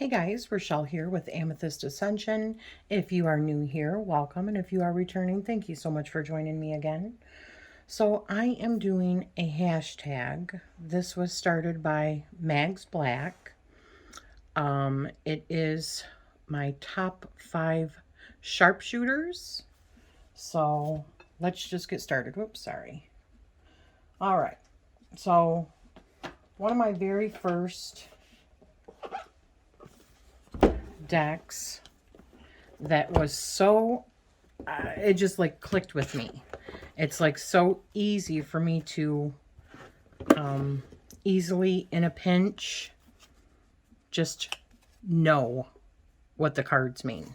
Hey guys, Rachele here with Amethyst Ascension. If you are new here, welcome. And if you are returning, thank you so much for joining me again. So I am doing a hashtag. This was started by Mags Black. It is my top 5 sharpshooters. So let's just get started. Whoops, sorry. All right. So one of my very first decks that was so it just like clicked with me. It's like so easy for me to easily in a pinch just know what the cards mean.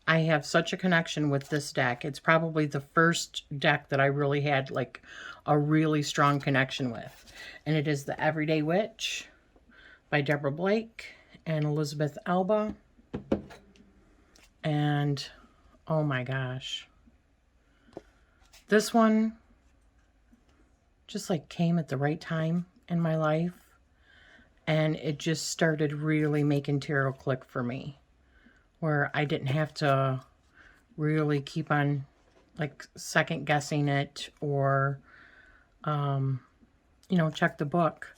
I have such a connection with this deck. It's probably the first deck that I really had like a really strong connection with, and it is the Everyday Witch by Deborah Blake and Elizabeth Elba. And oh my gosh, this one just like came at the right time in my life, and it just started really making tarot click for me, where I didn't have to really keep on like second guessing it or you know, check the book,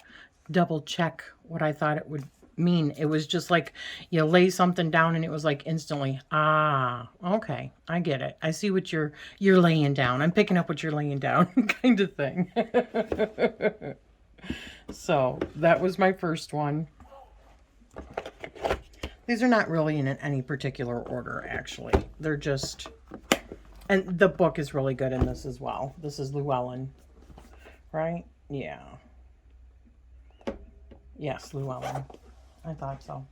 double check what I thought it would mean. It was just like you lay something down and it was like instantly, ah, okay, I get it. I see what you're laying down. I'm picking up what you're laying down kind of thing. So that was my first one. These are not really in any particular order, actually. They're just, and the book is really good in this as well. This is Llewellyn, right? Yeah. Yes, Llewellyn. I thought so.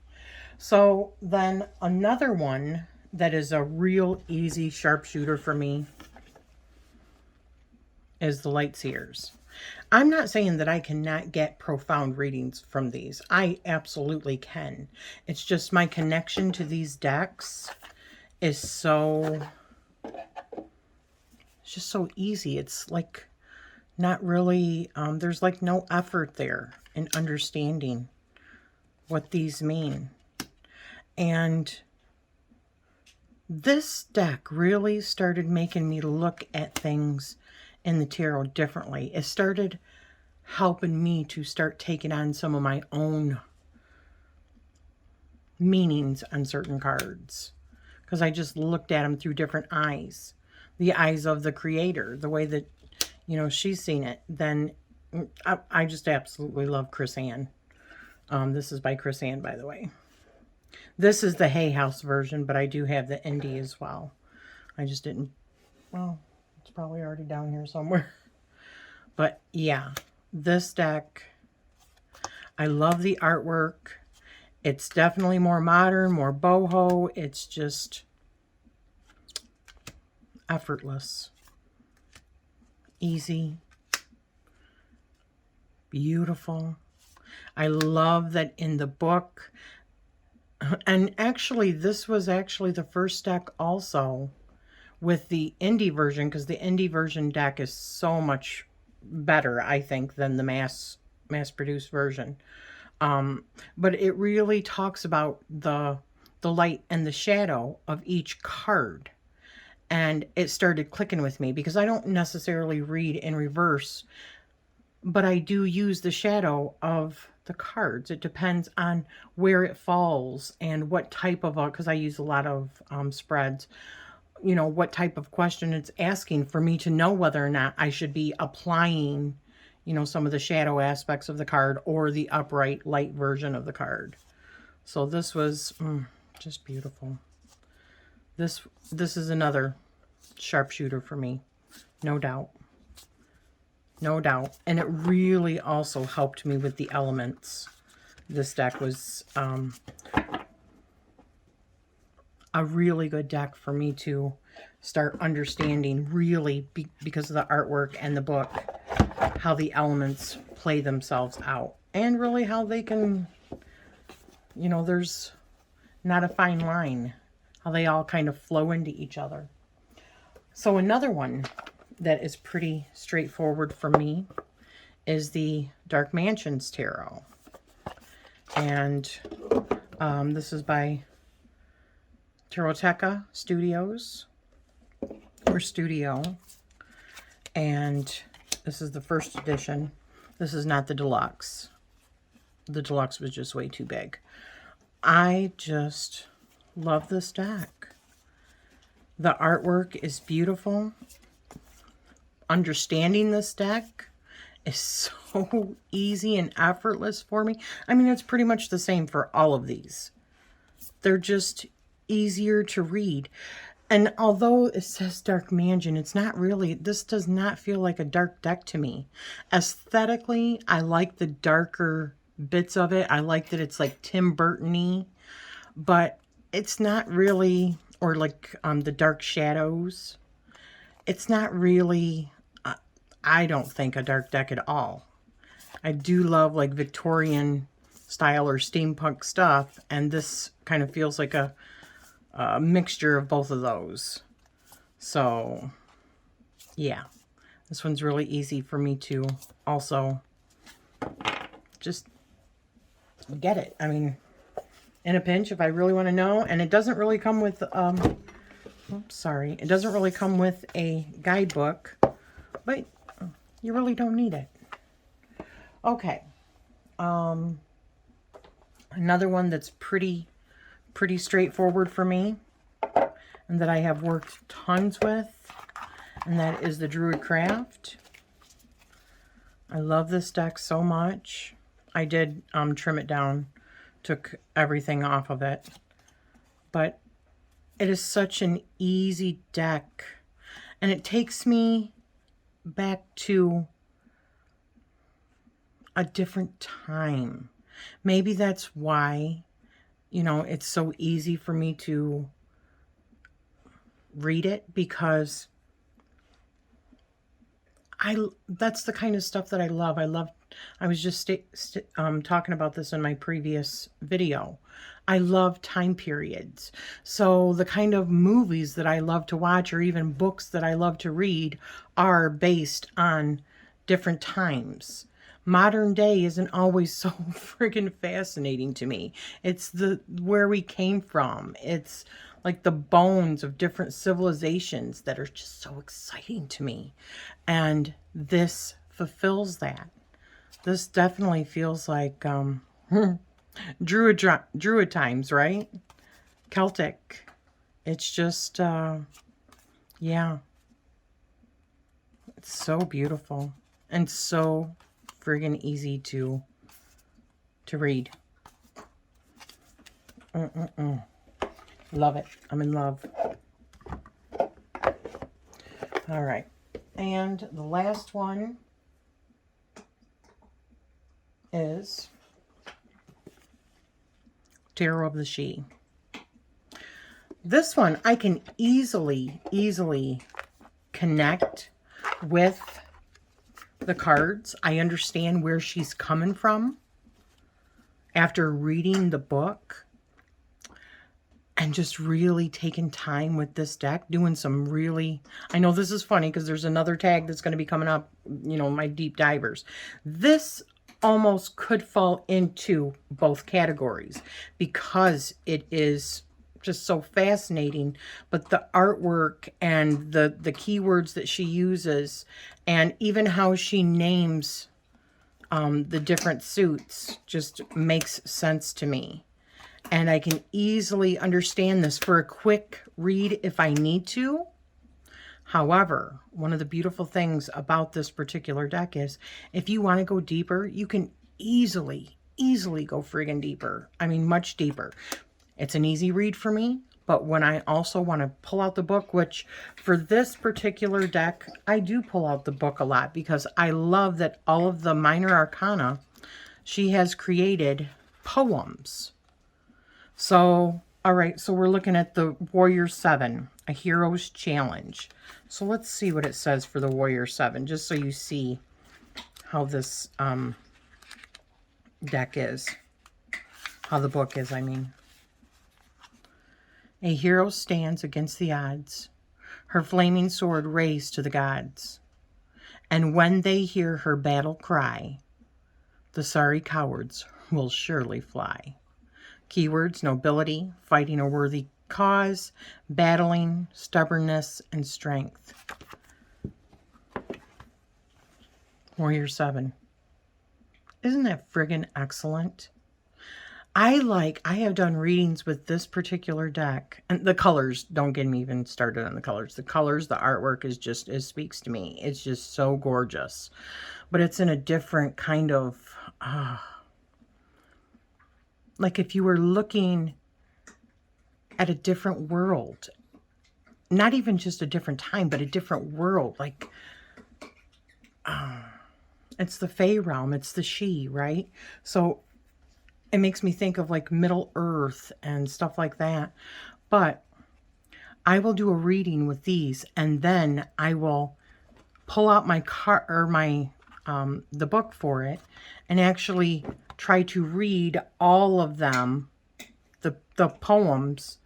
So then another one that is a real easy sharpshooter for me is the Light Sears. I'm not saying that I cannot get profound readings from these. I absolutely can. It's just my connection to these decks is so, it's just so easy. It's like not really, there's like no effort there in understanding what these mean. And this deck really started making me look at things in the tarot differently. It started helping me to start taking on some of my own meanings on certain cards, because I just looked at them through different eyes, the eyes of the creator, the way that, you know, she's seen it. Then I just absolutely love Chris Ann. This is by Chris Ann, by the way. This is the Hay House version, but I do have the indie as well. I just didn't, well, it's probably already down here somewhere. But yeah, this deck, I love the artwork. It's definitely more modern, more boho. It's just effortless, easy, beautiful. I love that in the book, and actually this was actually the first deck also with the indie version, because the indie version deck is so much better, I think, than the mass-produced version. But it really talks about the light and the shadow of each card. And it started clicking with me because I don't necessarily read in reverse, but I do use the shadow of the cards. It depends on where it falls and what type of, because I use a lot of spreads, you know, what type of question it's asking for me to know whether or not I should be applying, you know, some of the shadow aspects of the card or the upright light version of the card. So this was just beautiful. This is another sharpshooter for me, no doubt. No doubt. And it really also helped me with the elements. This deck was a really good deck for me to start understanding, really, because of the artwork and the book, how the elements play themselves out. And really how they can, you know, there's not a fine line. How they all kind of flow into each other. So another one that is pretty straightforward for me is the Dark Mansions Tarot. And This is by Taroteca Studios, or Studio. And this is the first edition. This is not the deluxe. The deluxe was just way too big. I just love this deck. The artwork is beautiful. Understanding this deck is so easy and effortless for me. I mean, it's pretty much the same for all of these. They're just easier to read. And although it says Dark Mansion, it's not really, this does not feel like a dark deck to me. Aesthetically, I like the darker bits of it. I like that it's like Tim Burton-y, but it's not really, or like the dark shadows. It's not really, I don't think, a dark deck at all. I do love like Victorian style or steampunk stuff, and this kind of feels like a mixture of both of those. So yeah, this one's really easy for me to also just get it. I mean, in a pinch, if I really want to know. And it doesn't really come with oops, sorry, it doesn't really come with a guidebook, but you really don't need it. Okay, another one that's pretty straightforward for me, and that I have worked tons with, and that is the Druid Craft. I love this deck so much. I did trim it down, took everything off of it, but it is such an easy deck, and it takes me back to a different time. Maybe that's why, you know, it's so easy for me to read it, because that's the kind of stuff that I love. I was just talking about this in my previous video. I love time periods. So the kind of movies that I love to watch, or even books that I love to read, are based on different times. Modern day isn't always so friggin' fascinating to me. It's where we came from. It's like the bones of different civilizations that are just so exciting to me. And this fulfills that. This definitely feels like Druid times, right? Celtic. It's just, yeah. It's so beautiful and so friggin' easy to read. Love it. I'm in love. All right. And the last one is Tarot of the She. This one I can easily connect with the cards. I understand where she's coming from after reading the book and just really taking time with this deck, doing some really, I know this is funny because there's another tag that's going to be coming up, you know, my deep divers. This almost could fall into both categories because it is just so fascinating, but the artwork and the keywords that she uses, and even how she names the different suits, just makes sense to me. And I can easily understand this for a quick read if I need to. However, one of the beautiful things about this particular deck is if you want to go deeper, you can easily go friggin' deeper. I mean, much deeper. It's an easy read for me, but when I also want to pull out the book, which for this particular deck, I do pull out the book a lot because I love that all of the minor arcana, she has created poems. So, all right, so we're looking at the Warrior 7, a hero's challenge. So let's see what it says for the Warrior 7, just so you see how this deck is. How the book is, I mean. A hero stands against the odds, her flaming sword raised to the gods. And when they hear her battle cry, the sorry cowards will surely fly. Keywords: nobility, fighting a worthy cause, battling, stubbornness, and strength. Warrior 7. Isn't that friggin' excellent? I have done readings with this particular deck, and the colors, don't get me even started on the colors. The colors, the artwork is just, it speaks to me. It's just so gorgeous. But it's in a different kind of, like if you were looking at a different world. Not even just a different time, but a different world. Like, it's the Fae realm. It's the she, right? So it makes me think of like Middle Earth and stuff like that. But I will do a reading with these, and then I will pull out my card or my the book for it, and actually try to read all of them, the poems,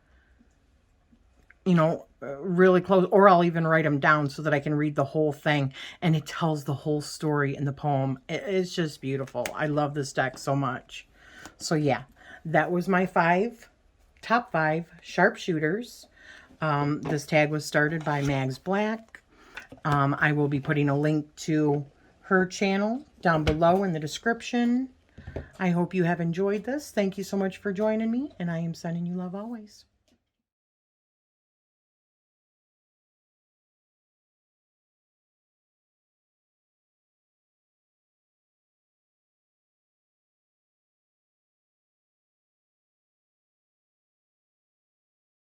you know, really close, or I'll even write them down so that I can read the whole thing, and it tells the whole story in the poem. It's just beautiful. I love this deck so much. So yeah, that was my top 5 sharpshooters. This tag was started by Mags Black. I will be putting a link to her channel down below in the description. I hope you have enjoyed this. Thank you so much for joining me, and I am sending you love always.